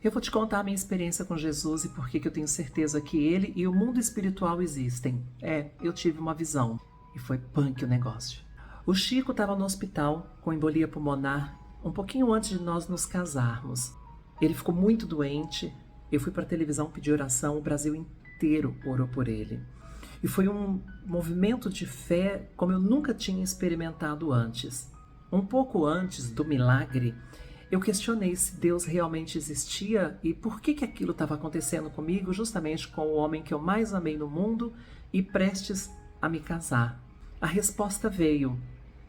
Eu vou te contar a minha experiência com Jesus e por que eu tenho certeza que Ele e o mundo espiritual existem. Eu tive uma visão e foi punk o negócio. O Chico estava no hospital com embolia pulmonar um pouquinho antes de nós nos casarmos. Ele ficou muito doente, eu fui para a televisão pedir oração, o Brasil inteiro orou por ele. E foi um movimento de fé como eu nunca tinha experimentado antes. Um pouco antes do milagre, eu questionei se Deus realmente existia e por que aquilo estava acontecendo comigo, justamente com o homem que eu mais amei no mundo e prestes a me casar. A resposta veio,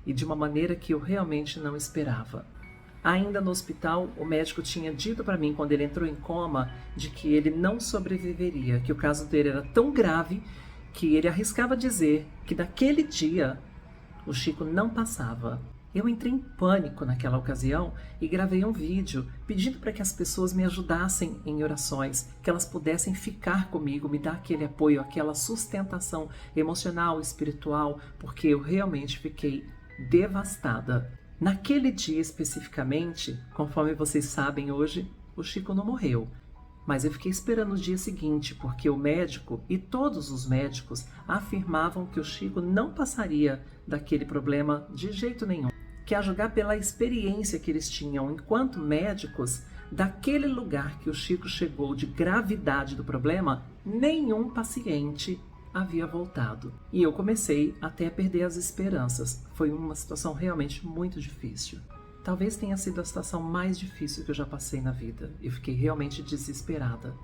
e de uma maneira que eu realmente não esperava. Ainda no hospital, o médico tinha dito para mim, quando ele entrou em coma, de que ele não sobreviveria, que o caso dele era tão grave que ele arriscava dizer que naquele dia o Chico não passava. Eu entrei em pânico naquela ocasião e gravei um vídeo pedindo para que as pessoas me ajudassem em orações, que elas pudessem ficar comigo, me dar aquele apoio, aquela sustentação emocional, espiritual, porque eu realmente fiquei devastada. Naquele dia especificamente, conforme vocês sabem hoje, o Chico não morreu. Mas eu fiquei esperando o dia seguinte, porque o médico e todos os médicos afirmavam que o Chico não passaria daquele problema de jeito nenhum. Que a julgar pela experiência que eles tinham enquanto médicos, daquele lugar que o Chico chegou de gravidade do problema, nenhum paciente havia voltado. E eu comecei até a perder as esperanças. Foi uma situação realmente muito difícil. Talvez tenha sido a situação mais difícil que eu já passei na vida. Eu fiquei realmente desesperada.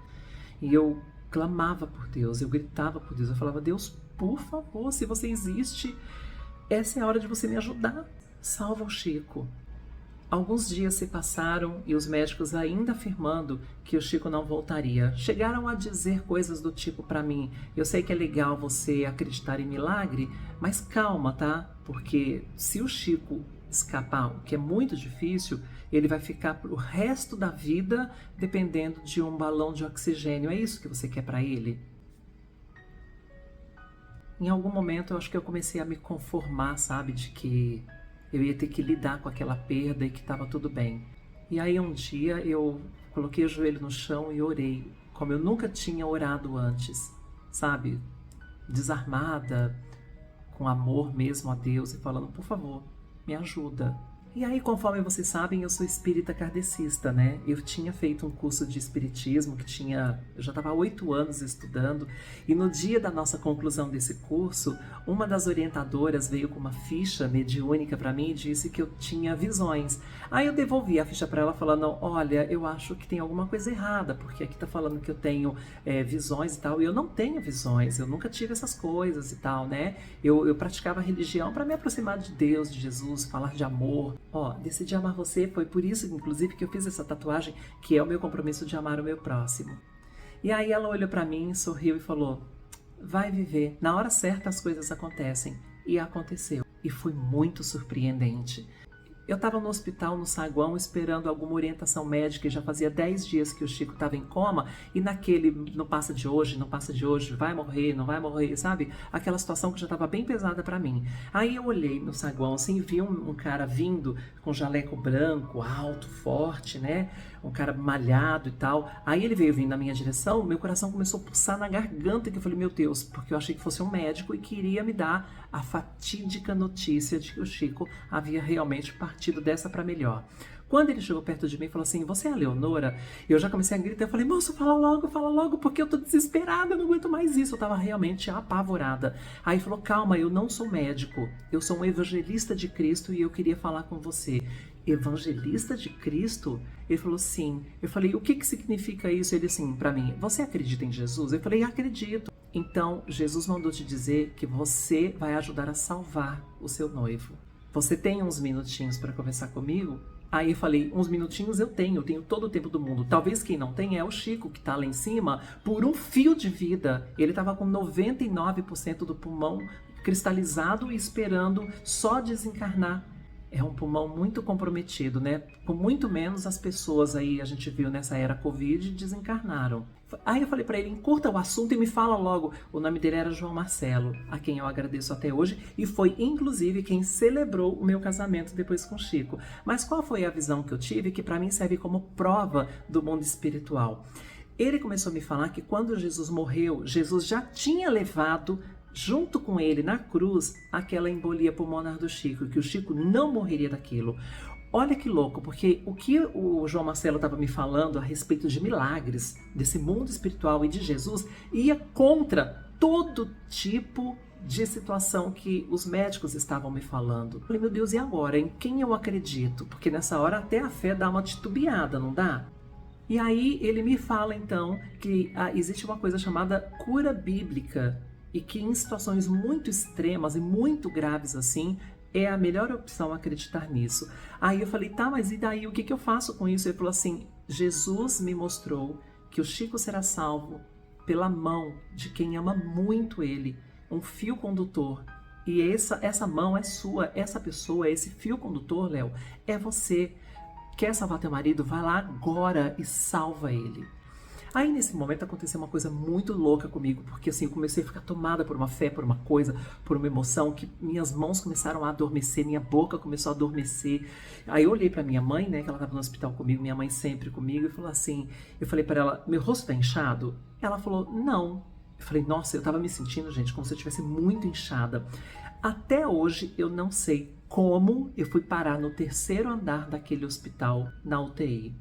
E eu clamava por Deus, eu gritava por Deus. Eu falava, Deus, por favor, se você existe, essa é a hora de você me ajudar. Salva o Chico. Alguns dias se passaram e os médicos ainda afirmando que o Chico não voltaria. Chegaram a dizer coisas do tipo para mim, eu sei que é legal você acreditar em milagre, mas calma, tá? Porque se o Chico escapar, o que é muito difícil, ele vai ficar pro resto da vida dependendo de um balão de oxigênio. É isso que você quer para ele? Em algum momento eu acho que eu comecei a me conformar, sabe, de que eu ia ter que lidar com aquela perda e que estava tudo bem. E aí um dia eu coloquei o joelho no chão e orei, como eu nunca tinha orado antes, sabe? Desarmada, com amor mesmo a Deus e falando, por favor, me ajuda. E aí, conforme vocês sabem, eu sou espírita kardecista, né? Eu tinha feito um curso de espiritismo eu já estava há 8 anos estudando, e no dia da nossa conclusão desse curso, uma das orientadoras veio com uma ficha mediúnica para mim e disse que eu tinha visões. Aí eu devolvi a ficha para ela falando, olha, eu acho que tem alguma coisa errada, porque aqui tá falando que eu tenho visões e tal, e eu não tenho visões, eu nunca tive essas coisas e tal, né? Eu praticava religião para me aproximar de Deus, de Jesus, falar de amor. Decidi amar você, foi por isso, inclusive, que eu fiz essa tatuagem, que é o meu compromisso de amar o meu próximo. E aí ela olhou para mim, sorriu e falou, vai viver, na hora certa as coisas acontecem. E aconteceu. E foi muito surpreendente. Eu estava no hospital, no saguão, esperando alguma orientação médica e já fazia 10 dias que o Chico estava em coma e não passa de hoje, vai morrer, não vai morrer, sabe? Aquela situação que já estava bem pesada para mim. Aí eu olhei no saguão assim e vi um cara vindo com jaleco branco, alto, forte, né? Um cara malhado e tal. Aí ele veio vindo na minha direção, meu coração começou a pulsar na garganta, que eu falei, meu Deus, porque eu achei que fosse um médico e queria me dar a fatídica notícia de que o Chico havia realmente partido dessa para melhor. Quando ele chegou perto de mim e falou assim, você é a Leonora? Eu já comecei a gritar, eu falei, moço, fala logo, porque eu tô desesperada, eu não aguento mais isso. Eu tava realmente apavorada. Aí ele falou, calma, eu não sou médico, eu sou um evangelista de Cristo e eu queria falar com você. Evangelista de Cristo? Ele falou, sim. Eu falei, o que significa isso? Ele assim, para mim, você acredita em Jesus? Eu falei, acredito. Então, Jesus mandou te dizer que você vai ajudar a salvar o seu noivo. Você tem uns minutinhos para conversar comigo? Aí eu falei, uns minutinhos eu tenho todo o tempo do mundo. Talvez quem não tem é o Chico, que tá lá em cima, por um fio de vida. Ele tava com 99% do pulmão cristalizado e esperando só desencarnar. É um pulmão muito comprometido, né? Com muito menos as pessoas aí, a gente viu nessa era Covid, desencarnaram. Aí eu falei para ele, encurta o assunto e me fala logo. O nome dele era João Marcelo, a quem eu agradeço até hoje, e foi inclusive quem celebrou o meu casamento depois com o Chico. Mas qual foi a visão que eu tive que para mim serve como prova do mundo espiritual? Ele começou a me falar que quando Jesus morreu, Jesus já tinha levado junto com ele na cruz aquela embolia pulmonar do Chico, que o Chico não morreria daquilo. Olha que louco, porque o que o João Marcelo estava me falando a respeito de milagres, desse mundo espiritual e de Jesus, ia contra todo tipo de situação que os médicos estavam me falando. Eu falei, meu Deus, e agora? Em quem eu acredito? Porque nessa hora até a fé dá uma titubeada, não dá? E aí ele me fala então que existe uma coisa chamada cura bíblica e que em situações muito extremas e muito graves assim, é a melhor opção acreditar nisso. Aí eu falei, tá, mas e daí o que eu faço com isso? Ele falou assim, Jesus me mostrou que o Chico será salvo pela mão de quem ama muito ele, um fio condutor. E essa mão é sua, essa pessoa, esse fio condutor, Léo, é você. Quer salvar teu marido? Vai lá agora e salva ele. Aí nesse momento aconteceu uma coisa muito louca comigo, porque assim, eu comecei a ficar tomada por uma fé, por uma coisa, por uma emoção, que minhas mãos começaram a adormecer, minha boca começou a adormecer. Aí eu olhei pra minha mãe, né, que ela estava no hospital comigo, minha mãe sempre comigo, e falou assim, eu falei para ela, meu rosto tá inchado? Ela falou, não. Eu falei, nossa, eu tava me sentindo, gente, como se eu estivesse muito inchada. Até hoje eu não sei como eu fui parar no 3º andar daquele hospital na UTI.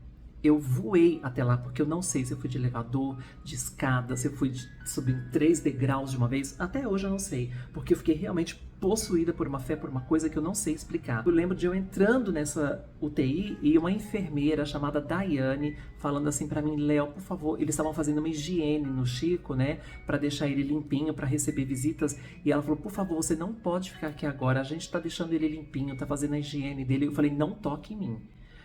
Eu voei até lá, porque eu não sei se eu fui de elevador, de escada, se eu fui subindo 3 degraus de uma vez. Até hoje eu não sei, porque eu fiquei realmente possuída por uma fé, por uma coisa que eu não sei explicar. Eu lembro de eu entrando nessa UTI e uma enfermeira chamada Daiane falando assim pra mim, Léo, por favor, eles estavam fazendo uma higiene no Chico, né, pra deixar ele limpinho, pra receber visitas, e ela falou, por favor, você não pode ficar aqui agora, a gente tá deixando ele limpinho, tá fazendo a higiene dele. Eu falei, não toque em mim.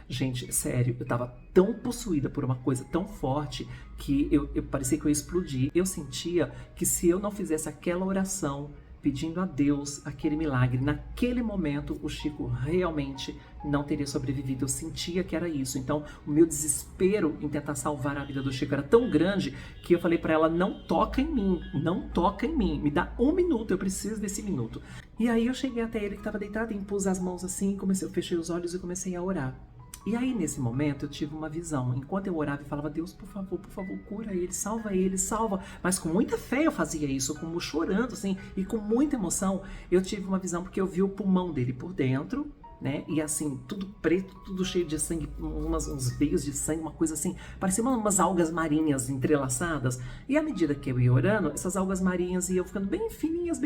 Gente, sério, eu tava tão possuída por uma coisa tão forte que eu parecia que eu ia explodir. Eu sentia que se eu não fizesse aquela oração pedindo a Deus aquele milagre, naquele momento o Chico realmente não teria sobrevivido. Eu sentia que era isso. Então, o meu desespero em tentar salvar a vida do Chico era tão grande que eu falei pra ela, não toca em mim, não toca em mim, me dá 1 minuto, eu preciso desse minuto. E aí eu cheguei até ele que estava deitado, impus as mãos assim, eu fechei os olhos e comecei a orar. E aí, nesse momento, eu tive uma visão. Enquanto eu orava e falava, Deus, por favor, cura ele, salva. Mas com muita fé eu fazia isso, como chorando, assim, e com muita emoção. Eu tive uma visão porque eu vi o pulmão dele por dentro, né? E assim, tudo preto, tudo cheio de sangue, uns veios de sangue, uma coisa assim, parecia umas algas marinhas entrelaçadas. E à medida que eu ia orando, essas algas marinhas iam ficando bem fininhas,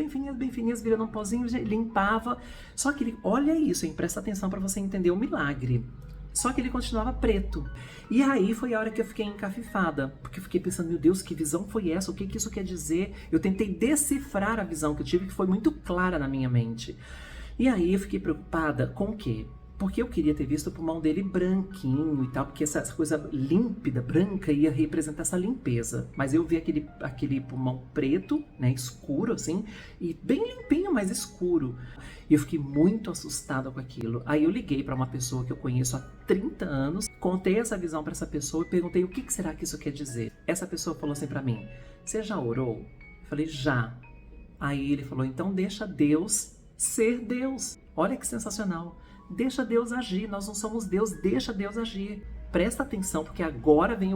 virando um pozinho, limpava. Só que ele, olha isso, hein? Presta atenção para você entender o milagre. Só que ele continuava preto. E aí foi a hora que eu fiquei encafifada, porque eu fiquei pensando, meu Deus, que visão foi essa? O que isso quer dizer? Eu tentei decifrar a visão que eu tive, que foi muito clara na minha mente. E aí eu fiquei preocupada com o quê? Porque eu queria ter visto o pulmão dele branquinho e tal, porque essa coisa límpida, branca, ia representar essa limpeza. Mas eu vi aquele pulmão preto, né, escuro assim, e bem limpinho, mas escuro. E eu fiquei muito assustada com aquilo. Aí eu liguei para uma pessoa que eu conheço há 30 anos, contei essa visão para essa pessoa e perguntei o que será que isso quer dizer. Essa pessoa falou assim para mim, você já orou? Eu falei, já. Aí ele falou, então deixa Deus ser Deus. Olha que sensacional. Deixa Deus agir, nós não somos Deus, deixa Deus agir. Presta atenção, porque agora vem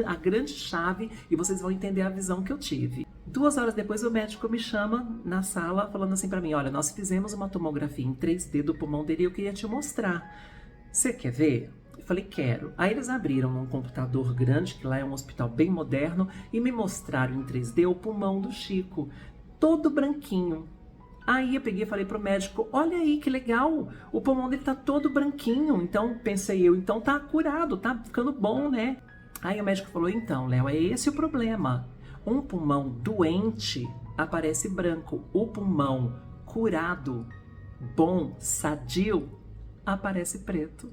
a grande chave e vocês vão entender a visão que eu tive. 2 horas depois o médico me chama na sala falando assim pra mim, olha, nós fizemos uma tomografia em 3D do pulmão dele e eu queria te mostrar. Você quer ver? Eu falei, quero. Aí eles abriram um computador grande, que lá é um hospital bem moderno, e me mostraram em 3D o pulmão do Chico, todo branquinho. Aí eu peguei e falei pro médico, olha aí que legal, o pulmão dele tá todo branquinho. Então pensei eu, então tá curado, tá ficando bom, né? Aí o médico falou, então, Léo, é esse o problema. Um pulmão doente aparece branco, o pulmão curado, bom, sadio, aparece preto.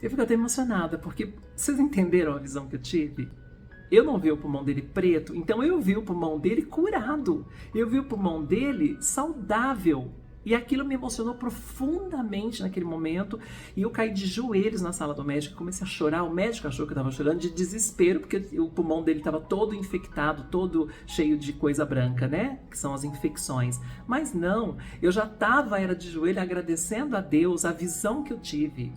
Eu fico até emocionada, porque vocês entenderam a visão que eu tive? Eu não vi o pulmão dele preto, então eu vi o pulmão dele curado. Eu vi o pulmão dele saudável. E aquilo me emocionou profundamente naquele momento. E eu caí de joelhos na sala do médico, comecei a chorar. O médico achou que eu estava chorando de desespero, porque o pulmão dele estava todo infectado, todo cheio de coisa branca, né? Que são as infecções. Mas não, eu já estava, era de joelho, agradecendo a Deus a visão que eu tive.